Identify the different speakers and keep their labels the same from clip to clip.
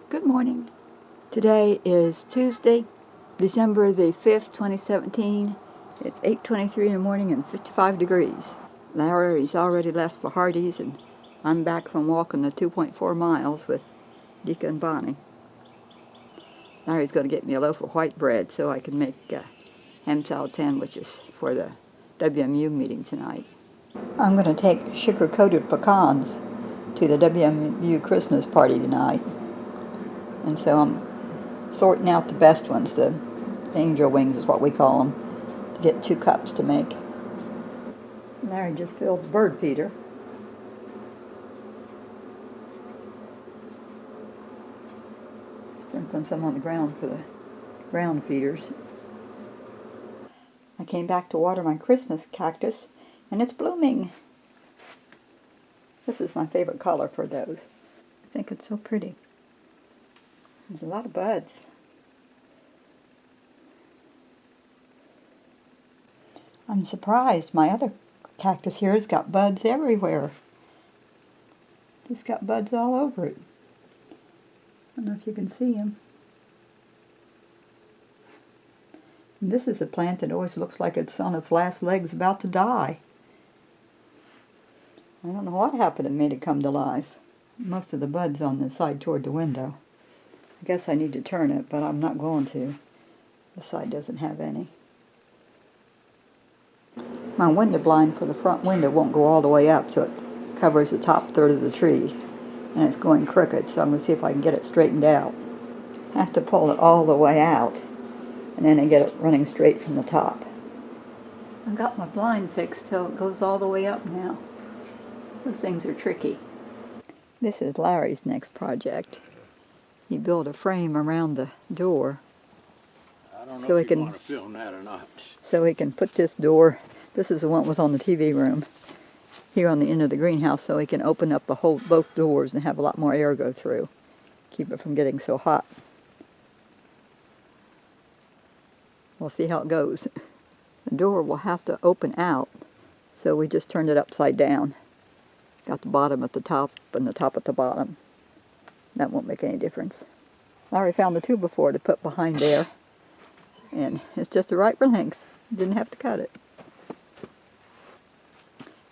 Speaker 1: Good morning. Today is Tuesday, December the 5th, 2017. It's 8:23 in the morning and 55 degrees. Larry's already left for Hardee's, and I'm back from walking the 2.4 miles with Dika and Bonnie. Larry's going to get me a loaf of white bread so I can make ham salad sandwiches for the WMU meeting tonight. I'm going to take sugar-coated pecans to the WMU Christmas party tonight. And so I'm sorting out the best ones, the angel wings is what we call them, to get 2 cups to make. Larry just filled the bird feeder. Sprinkling some on the ground for the ground feeders. I came back to water my Christmas cactus, and it's blooming. This is my favorite color for those. I think it's so pretty. There's a lot of buds. I'm surprised. My other cactus here has got buds everywhere. It's got buds all over it. I don't know if you can see them. And this is a plant that always looks like it's on its last legs about to die. I don't know what happened and made it come to life. Most of the buds on the side toward the window. I guess I need to turn it, but I'm not going to. This side doesn't have any. My window blind for the front window won't go all the way up, so it covers the top third of the tree. And it's going crooked, so I'm going to see if I can get it straightened out. I have to pull it all the way out, and then I get it running straight from the top. I got my blind fixed till it goes all the way up now. Those things are tricky. This is Larry's next project. He built a frame around the door.
Speaker 2: I don't know if you want to film that or not.
Speaker 1: So he can put this door, this is the one that was on the TV room, here on the end of the greenhouse, so he can open up both doors and have a lot more air go through. Keep it from getting so hot. We'll see how it goes. The door will have to open out, so we just turned it upside down. Got the bottom at the top and the top at the bottom. That won't make any difference. Larry found the 2x4 to put behind there, and it's just the right length. Didn't have to cut it.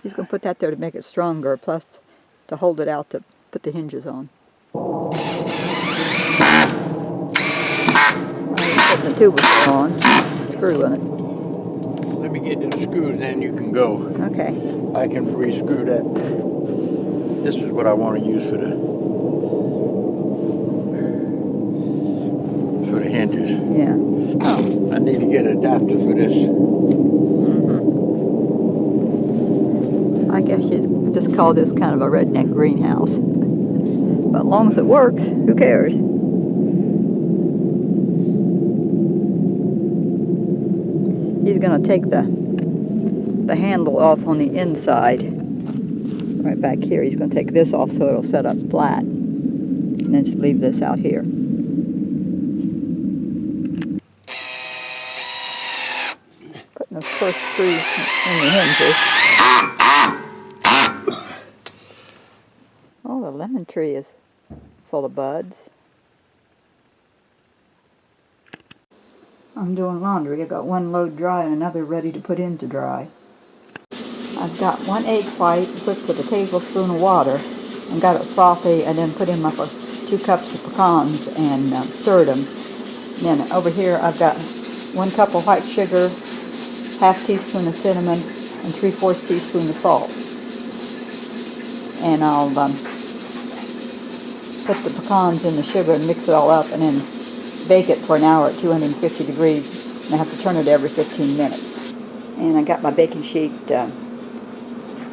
Speaker 1: He's going to put that there to make it stronger, plus to hold it out to put the hinges on. I'm putting the 2x4 on, screw in it.
Speaker 2: Let me get the screws, then you can go.
Speaker 1: Okay.
Speaker 2: I can re-screw that. This is what I want to use for the hinges.
Speaker 1: Yeah. Oh.
Speaker 2: I need to get an adapter for this.
Speaker 1: I guess you'd just call this kind of a redneck greenhouse. But as long as it works, who cares? He's going to take the handle off on the inside. Right back here. He's going to take this off so it'll set up flat. And then just leave this out here. Putting those first screws in the hinges. Oh, the lemon tree is full of buds. I'm doing laundry. I've got one load dry and another ready to put in to dry. I've got 1 egg white whipped with a tablespoon of water and got it frothy, and then put in my 2 cups of pecans and stirred them. And then over here I've got 1 cup of white sugar, ½ teaspoon of cinnamon, and 3/4 teaspoon of salt. And I'll put the pecans in the sugar and mix it all up, and then bake it for an hour at 250 degrees. And I have to turn it every 15 minutes. And I got my baking sheet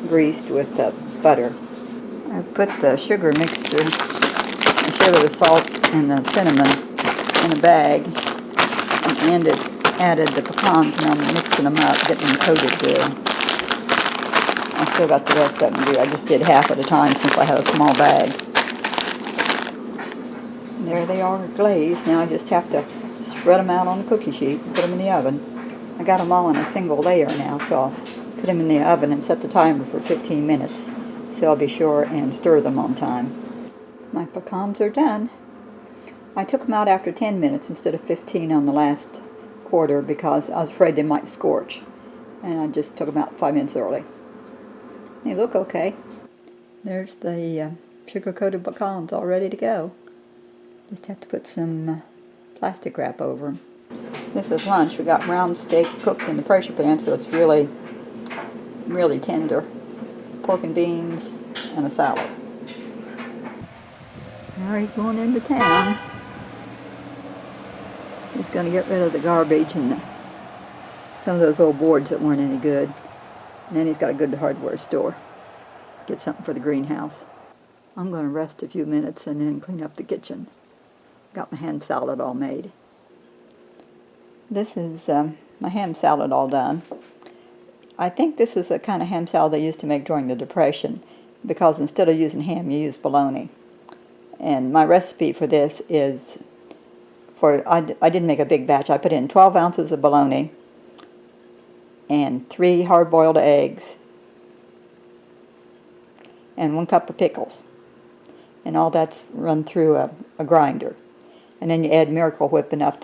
Speaker 1: greased with butter. I put the sugar mixture, the sugar, the salt, and the cinnamon in a bag, and added the pecans, and I'm mixing them up, getting them coated good. I still got the rest of them to do. I just did half at a time since I had a small bag. And there they are glazed. Now I just have to spread them out on the cookie sheet and put them in the oven. I got them all in a single layer now, so I'll put them in the oven and set the timer for 15 minutes, so I'll be sure and stir them on time. My pecans are done. I took them out after 10 minutes instead of 15 on the last quarter because I was afraid they might scorch. And I just took them out 5 minutes early. They look okay. There's the sugar-coated pecans all ready to go. Just have to put some plastic wrap over them. This is lunch. We got round steak cooked in the pressure pan, so it's really, really tender. Pork and beans and a salad. Now he's going into town. He's going to get rid of the garbage and some of those old boards that weren't any good. And then he's got to go to the hardware store. Get something for the greenhouse. I'm going to rest a few minutes and then clean up the kitchen. Got my ham salad all made. This is my ham salad all done. I think this is the kind of ham salad they used to make during the Depression, because instead of using ham, you use bologna. And my recipe for this is, I didn't make a big batch. I put in 12 ounces of bologna and 3 hard-boiled eggs and 1 cup of pickles. And all that's run through a grinder. And then you add Miracle Whip enough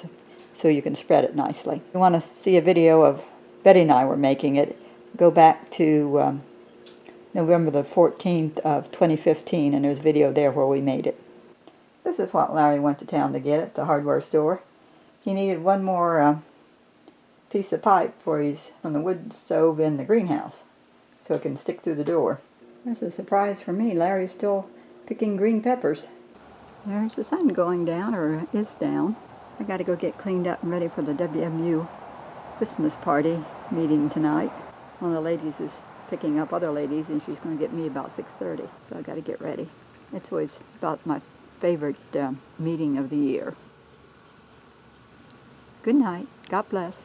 Speaker 1: so you can spread it nicely. If you want to see a video of Betty and I were making it, go back to November the 14th of 2015, and there's a video there where we made it. This is what Larry went to town to get at the hardware store. He needed one more piece of pipe for from the wood stove in the greenhouse, so it can stick through the door. That's a surprise for me. Larry's still picking green peppers. There's the sun going down, or is down. I got to go get cleaned up and ready for the WMU Christmas party meeting tonight. One of the ladies is picking up other ladies, and she's going to get me about 6:30, so I got to get ready. It's always about my favorite meeting of the year. Good night. God bless.